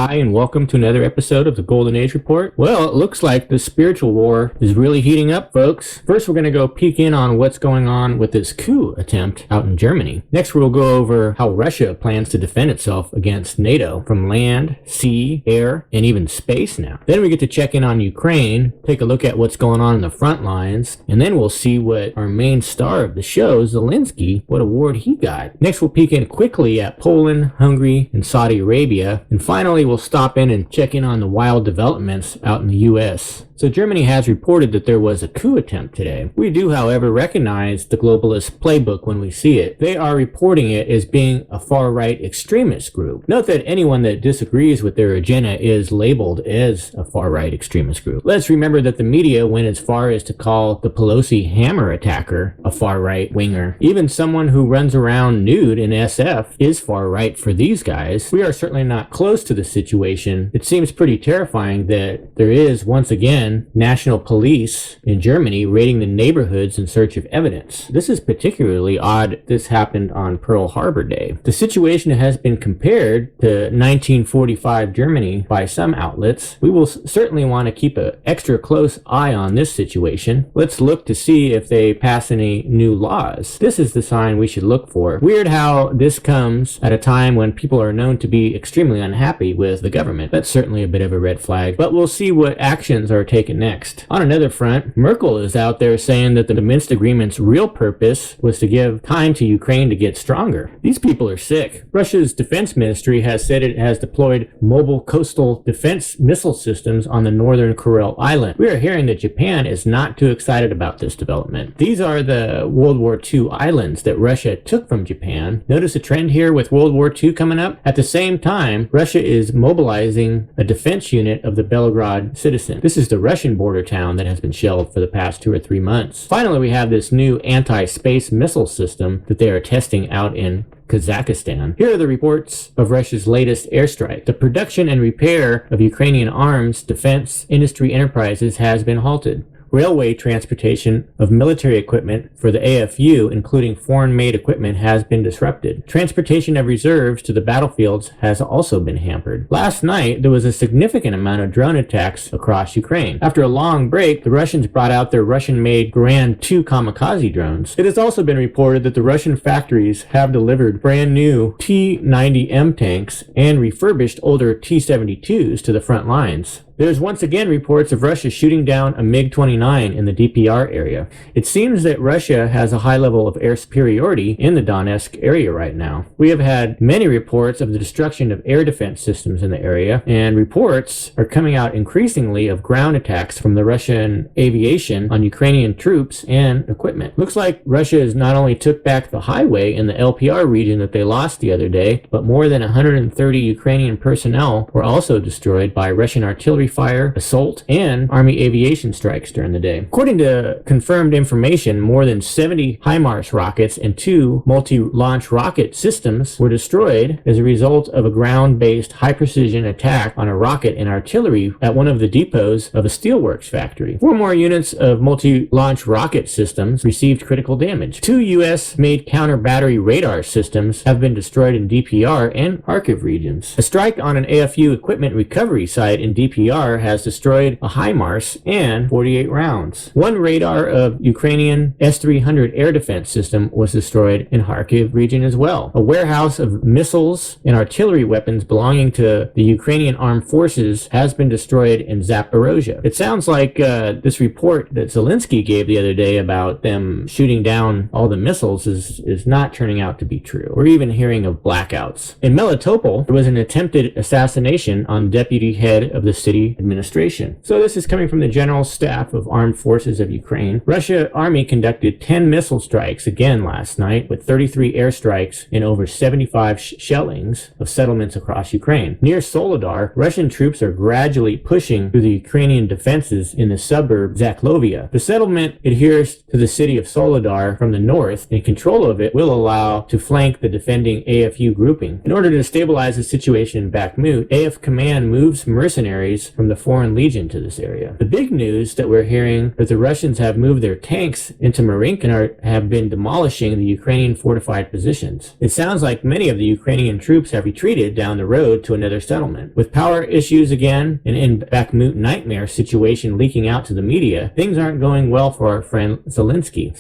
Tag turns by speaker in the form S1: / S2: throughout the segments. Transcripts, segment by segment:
S1: Hi, and welcome to another episode of the Golden Age Report. Well, it looks like the spiritual war is really heating up, folks. First, we're going to go peek in on what's going on with this coup attempt out in Germany. Next, we'll go over how Russia plans to defend itself against NATO from land, sea, air, and even space now. Then we get to check in on Ukraine, take a look at what's going on in the front lines, and then we'll see what our main star of the show, Zelensky, what award he got. Next, we'll peek in quickly at Poland, Hungary, and Saudi Arabia. And finally, we'll stop in and check in on the wild developments out in the U.S. So Germany has reported that there was a coup attempt today. We do, however, recognize the globalist playbook when we see it. They are reporting it as being a far-right extremist group. Note that anyone that disagrees with their agenda is labeled as a far-right extremist group. Let's remember that the media went as far as to call the Pelosi hammer attacker a far-right winger. Even someone who runs around nude in SF is far-right for these guys. We are certainly not close to the situation. It seems pretty terrifying that there is, once again, national police in Germany raiding the neighborhoods in search of evidence. This is particularly odd. This happened on Pearl Harbor Day. The situation has been compared to 1945 Germany by some outlets. We will certainly want to keep an extra close eye on this situation. Let's look to see if they pass any new laws. This is the sign we should look for. Weird how this comes at a time when people are known to be extremely unhappy with the government. That's certainly a bit of a red flag, but we'll see what actions are taken next. On another front, Merkel is out there saying that the Minsk agreement's real purpose was to give time to Ukraine to get stronger. These people are sick. Russia's defense ministry has said it has deployed mobile coastal defense missile systems on the northern Kuril Island. We are hearing that Japan is not too excited about this development. These are the World War II islands that Russia took from Japan. Notice a trend here with World War II coming up. At the same time, Russia is mobilizing a defense unit of the Belgrade citizen. This is the Russian border town that has been shelled for the past 2 or 3 months. Finally, we have this new anti-space missile system that they are testing out in Kazakhstan. Here are the reports of Russia's latest airstrike. The production and repair of Ukrainian arms defense industry enterprises has been halted. Railway transportation of military equipment for the AFU, including foreign-made equipment, has been disrupted. Transportation of reserves to the battlefields has also been hampered. Last night, there was a significant amount of drone attacks across Ukraine. After a long break, the Russians brought out their Russian-made Grand 2 kamikaze drones. It has also been reported that the Russian factories have delivered brand new T-90M tanks and refurbished older T-72s to the front lines. There's once again reports of Russia shooting down a MiG-29 in the DPR area. It seems that Russia has a high level of air superiority in the Donetsk area right now. We have had many reports of the destruction of air defense systems in the area, and reports are coming out increasingly of ground attacks from the Russian aviation on Ukrainian troops and equipment. Looks like Russia has not only took back the highway in the LPR region that they lost the other day, but more than 130 Ukrainian personnel were also destroyed by Russian artillery fire, assault, and Army aviation strikes during the day. According to confirmed information, more than 70 HIMARS rockets and 2 multi-launch rocket systems were destroyed as a result of a ground-based high-precision attack on a rocket and artillery at one of the depots of a steelworks factory. 4 more units of multi-launch rocket systems received critical damage. 2 U.S.-made counter-battery radar systems have been destroyed in DPR and Kharkiv regions. A strike on an AFU equipment recovery site in DPR has destroyed a HIMARS and 48 rounds. 1 radar of Ukrainian S-300 air defense system was destroyed in Kharkiv region as well. A warehouse of missiles and artillery weapons belonging to the Ukrainian armed forces has been destroyed in Zaporozhye. It sounds like this report that Zelensky gave the other day about them shooting down all the missiles is not turning out to be true. We're even hearing of blackouts. In Melitopol, there was an attempted assassination on the deputy head of the city administration. So this is coming from the General Staff of Armed Forces of Ukraine. Russia Army conducted 10 missile strikes again last night, with 33 airstrikes and over 75 shellings of settlements across Ukraine. Near Soledar, Russian troops are gradually pushing through the Ukrainian defenses in the suburb Zaklovia. The settlement adheres to the city of Soledar from the north, and control of it will allow to flank the defending AFU grouping. In order to stabilize the situation in Bakhmut, AF Command moves mercenaries from the Foreign Legion to this area. The big news that we're hearing that the Russians have moved their tanks into Marinka and have been demolishing the Ukrainian fortified positions. It sounds like many of the Ukrainian troops have retreated down the road to another settlement. With power issues again, and in Bakhmut nightmare situation leaking out to the media, things aren't going well for our friend Zelensky.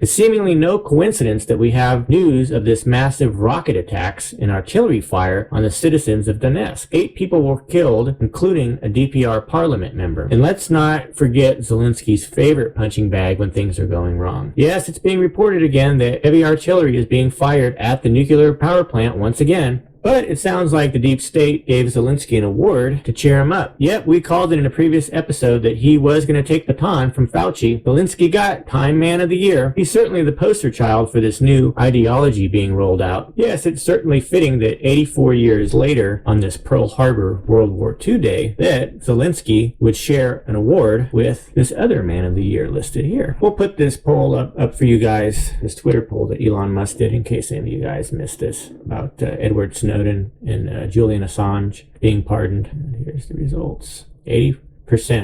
S1: It's seemingly no coincidence that we have news of this massive rocket attacks and artillery fire on the citizens of Donetsk. 8 people were killed, including a DPR parliament member. And let's not forget Zelensky's favorite punching bag when things are going wrong. Yes, it's being reported again that heavy artillery is being fired at the nuclear power plant once again. But it sounds like the deep state gave Zelensky an award to cheer him up. Yep, we called it in a previous episode that he was going to take the baton from Fauci. Zelensky got Time Man of the Year. He's certainly the poster child for this new ideology being rolled out. Yes, it's certainly fitting that 84 years later, on this Pearl Harbor World War II day, that Zelensky would share an award with this other Man of the Year listed here. We'll put this poll up for you guys, this Twitter poll that Elon Musk did, in case any of you guys missed this, about Edward Snowden and Julian Assange being pardoned. And here's the results. 80%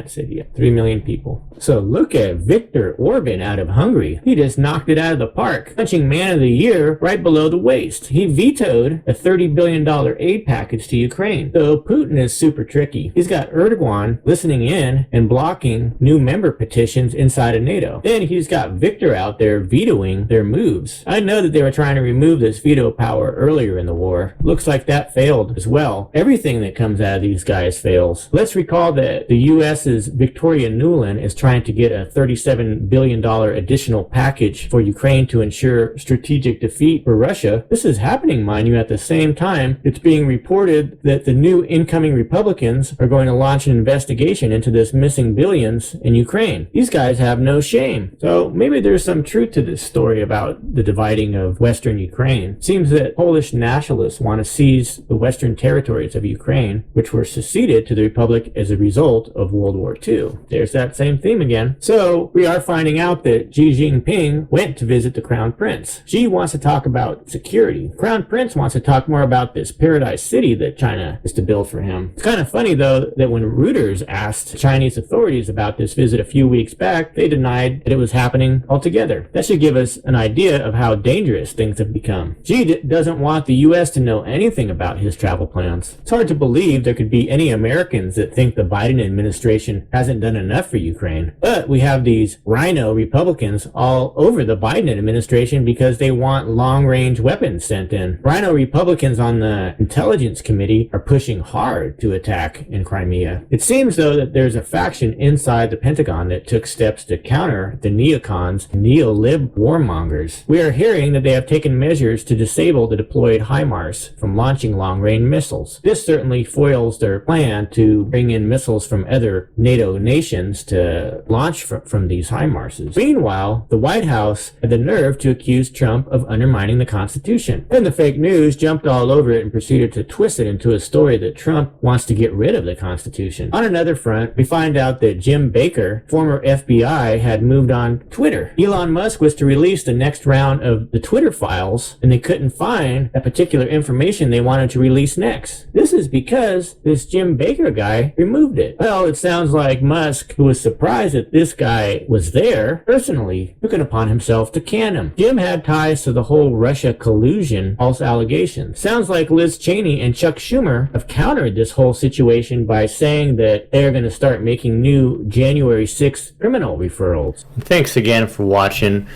S1: said yeah. 3 million people. So look at Viktor Orban out of Hungary. He just knocked it out of the park, punching Man of the Year right below the waist. He vetoed a $30 billion aid package to Ukraine. So Putin is super tricky. He's got Erdogan listening in and blocking new member petitions inside of NATO. Then he's got Viktor out there vetoing their moves. I know that they were trying to remove this veto power earlier in the war. Looks like that failed as well. Everything that comes out of these guys fails. Let's recall that the U.S.'s Victoria Nuland is trying to get a $37 billion additional package for Ukraine to ensure strategic defeat for Russia. This is happening, mind you, at the same time it's being reported that the new incoming Republicans are going to launch an investigation into this missing billions in Ukraine. These guys have no shame. So maybe there's some truth to this story about the dividing of Western Ukraine. It seems that Polish nationalists want to seize the Western territories of Ukraine, which were seceded to the Republic as a result of World War II. There's that same theme again. So we are finding out that Xi Jinping went to visit the Crown Prince. Xi wants to talk about security. Crown Prince wants to talk more about this paradise city that China is to build for him. It's kind of funny though that when Reuters asked Chinese authorities about this visit a few weeks back, they denied that it was happening altogether. That should give us an idea of how dangerous things have become. Xi doesn't want the U.S. to know anything about his travel plans. It's hard to believe there could be any Americans that think the Biden administration hasn't done enough for Ukraine. But we have these rhino Republicans all over the Biden administration because they want long-range weapons sent in. Rhino Republicans on the Intelligence Committee are pushing hard to attack in Crimea. It seems, though, that there's a faction inside the Pentagon that took steps to counter the neocons, neo-lib warmongers. We are hearing that they have taken measures to disable the deployed HIMARS from launching long-range missiles. This certainly foils their plan to bring in missiles from other NATO nations to launch from these HIMARSs. Meanwhile, the White House had the nerve to accuse Trump of undermining the Constitution. Then the fake news jumped all over it and proceeded to twist it into a story that Trump wants to get rid of the Constitution. On another front, we find out that Jim Baker, former FBI, had moved on Twitter. Elon Musk was to release the next round of the Twitter files, and they couldn't find that particular information they wanted to release next. This is because this Jim Baker guy removed it. Well, it sounds like Musk, who was surprised that this guy was there, personally took it upon himself to can him. Jim had ties to the whole Russia collusion false allegations. Sounds like Liz Cheney and Chuck Schumer have countered this whole situation by saying that they're going to start making new January 6th criminal referrals. Thanks again for watching.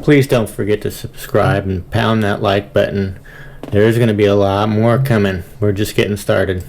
S1: Please don't forget to subscribe and pound that like button. There's going to be a lot more coming. We're just getting started.